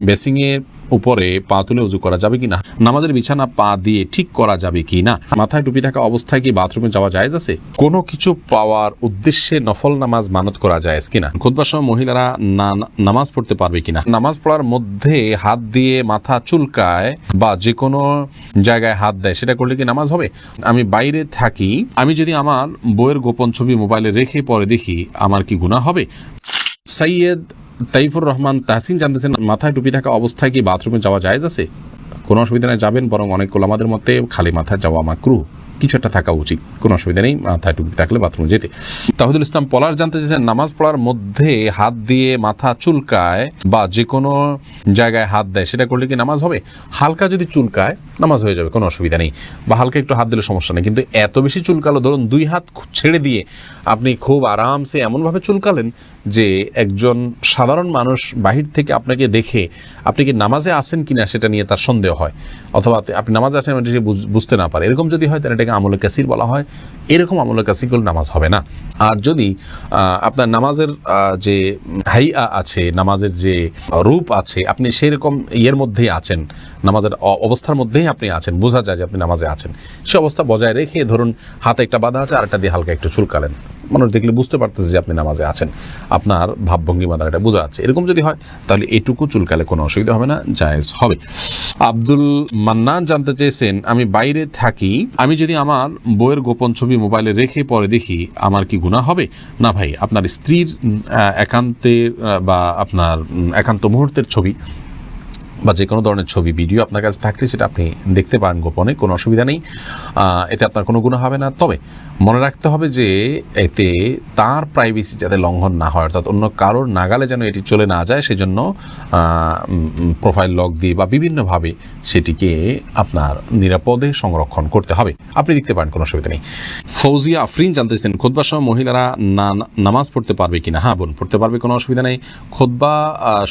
বেসিংয়ের উপরে পা তুলে উজু করা যাবে কিনা, নামাজের বিছানা পা দিয়ে ঠিক করা যাবে কিনা, মাথায় টুপি থাকা অবস্থায় কি বাথরুমে যাওয়া জায়েজ আছে, কোনো কিছু পাওয়ার উদ্দেশ্যে নফল নামাজ মানত করা জায়েজ কিনা, খুতবার সময় মহিলারা নামাজ পড়তে পারবে কিনা, নামাজ পড়ার মধ্যে হাত দিয়ে মাথা চুলকায় বা যে কোনো জায়গায় হাত দেয় সেটা করলে কি নামাজ হবে, আমি বাইরে থাকি, আমি যদি আমার বইয়ের গোপন ছবি মোবাইলে রেখে পরে দেখি আমার কি গুনাহ হবে। সৈয়দ তাইফুর রহমান তাহসিন জানতেছেন, মাথায় টুপি থাকা অবস্থায় কি বাথরুমে যাওয়া জায়েজ আছে, কোনো অসুবিধা নেই, যাবেন, বরং অনেক ওলামাদের মতে খালি মাথায় যাওয়া মাকরুহ, কিছু একটা থাকা উচিত, কোনো অসুবিধা নেই মাথায় টুপি থাকলে বাথরুমে যেতে। তাহিদুল ইসলাম পলাশ জানতে চেয়েছেন, নামাজ পড়ার মধ্যে হাত দিয়ে মাথা চুলকায় বা যে কোনো জায়গায় হাত দেয় সেটা করলে কি নামাজ হবে, হালকা যদি চুলকায় নামাজ হয়ে যাবে, কোনো অসুবিধা নেই, বা হালকা একটু হাত দিলে সমস্যা নেই, কিন্তু এত বেশি চুলকালো, ধরুন দুই হাত ছেড়ে দিয়ে আপনি খুব আরামসে এমনভাবে চুলকালেন যে একজন সাধারণ মানুষ বাহির থেকে আপনাকে দেখে আপনি কি নামাজে আসেন কিনা সেটা নিয়ে তার সন্দেহ হয়, অথবা আপনি নামাজে আসেন এটা বুঝতে না পারে, এরকম যদি হয় তাহলে এটাকে আমলে কাসির বলা হয়, এরকম আমলে কাসির করলে নামাজ হবে না। আর যদি আপনার নামাজের যে হাইয়া আছে, নামাজের যে রূপ আছে, আপনি সেরকম ইয়ের মধ্যেই আছেন, নামাজের অবস্থার মধ্যেই আপনি আছেন, বোঝা যায় যে আপনি নামাজে আছেন, সে অবস্থা বজায় রেখে ধরুন হাতে একটা বাঁধা আছে, আরেকটা দিয়ে হালকা একটু চুলকালেন, মানুষ দেখলে বুঝতে পারতেছে যে আপনি নামাজে আছেন, আপনার ভাবভঙ্গি দ্বারা এটা বোঝা যাচ্ছে, এরকম যদি হয় তাহলে এটুকু চুলকালে কোনো অসুবিধা হবে না, জায়েজ হবে। আব্দুল মান্নান জানতে চেয়েছেন, আমি বাইরে থাকি, আমি যদি আমার বইয়ের গোপন ছবি মোবাইলে রেখে পরে দেখি আমার কি গুনাহ হবে। না ভাই, আপনার স্ত্রীর একান্তের বা আপনার একান্ত মুহূর্তের ছবি বা যে কোনো ধরনের ছবি ভিডিও আপনার কাছে থাকলে সেটা আপনি দেখতে পারেন গোপনে, কোনো অসুবিধা নেই, এতে আপনার কোনো গুনাহ হবে না। তবে মনে রাখতে হবে যে এতে তার প্রাইভেসি যাতে লঙ্ঘন না হয়, অর্থাৎ অন্য কারোর নাগালে যেন এটি চলে না যায়, সেজন্য প্রোফাইল লক দিয়ে বা বিভিন্নভাবে সেটিকে আপনার নিরাপদে সংরক্ষণ করতে হবে। আপনি দেখতে পারেন, কোনো অসুবিধা নেই। ফৌজিয়া আফরিন জানতেছেন, খুতবার সময় মহিলারা নামাজ পড়তে পারবে কিনা। হ্যাঁ বোন, পড়তে পারবে, কোনো অসুবিধা নেই। খুতবা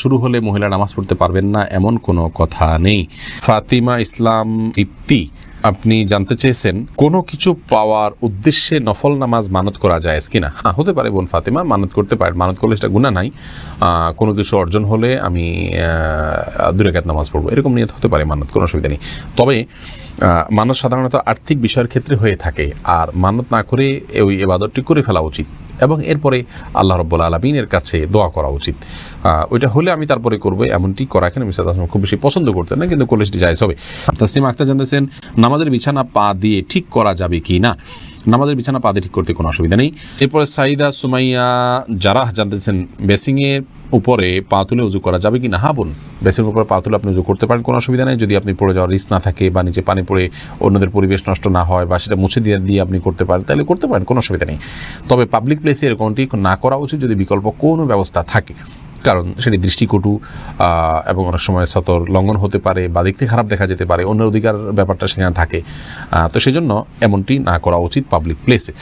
শুরু হলে মহিলা নামাজ পড়তে পারবেন না এমন কোনো কথা নেই। ফাতিমা ইসলাম ইপ্তি আপনি জানতে চেয়েছেন, কোনো কিছু পাওয়ার উদ্দেশ্যে নফল নামাজ মানত করা যায় কিনা। হ্যাঁ, হতে পারে বোন ফাতিমা, মানত করতে পারেন, মানত করলে সেটা গুনাহ নাই। কোনো কিছু অর্জন হলে আমি 2 রাকাত নামাজ পড়বো, এরকম নিয়ত হতে পারে মানত, কোনো অসুবিধা নেই। তবে মানত সাধারণত আর্থিক বিষয়ের ক্ষেত্রে হয়ে থাকে, আর মানত না করে ওই ইবাদতটি করে ফেলা উচিত এবং এরপরে আল্লাহ রাব্বুল আলামিনের কাছে দোয়া করা উচিত। ওইটা হলে আমি তারপরে করবো, এমনটি করা এখানে নবী সাল্লাল্লাহু আলাইহি ওয়াসাল্লাম খুব বেশি পছন্দ করতেন না, কিন্তু করলে সেটি জায়েজ হবে। তাসলিমা আক্তার জানতেছেন, নামাজের বিছানা পা দিয়ে ঠিক করা যাবে কি না। নামাজের বিছানা পা দিয়ে ঠিক করতে কোনো অসুবিধা নেই। এরপরে সাইদা সুমাইয়া জারাহ জানতেছেন, বেসিংয়ের উপরে পা তুলে উজু করা যাবে কি না। হ্যাঁ বোন, বেসিংয়ের উপরে পা তুলে আপনি উজু করতে পারেন, কোনো অসুবিধা নেই, যদি আপনি পড়ে যাওয়ার রিস্ক না থাকে বা নিচে পানি পড়ে অন্যদের পরিবেশ নষ্ট না হয় বা সেটা মুছে দিয়ে আপনি করতে পারেন, তাহলে করতে পারেন, কোনো অসুবিধা নেই। তবে পাবলিক প্লেসে এরকমটি না করা উচিত যদি বিকল্প কোনো ব্যবস্থা থাকে, কারণ সেটি দৃষ্টিকটু এবং অনেক সময় সতর লঙ্ঘন হতে পারে বা দেখতে খারাপ দেখা যেতে পারে, অন্যের অধিকার ব্যাপারটা সেখানে থাকে, তো সেই জন্য এমনটি না করা উচিত পাবলিক প্লেসে।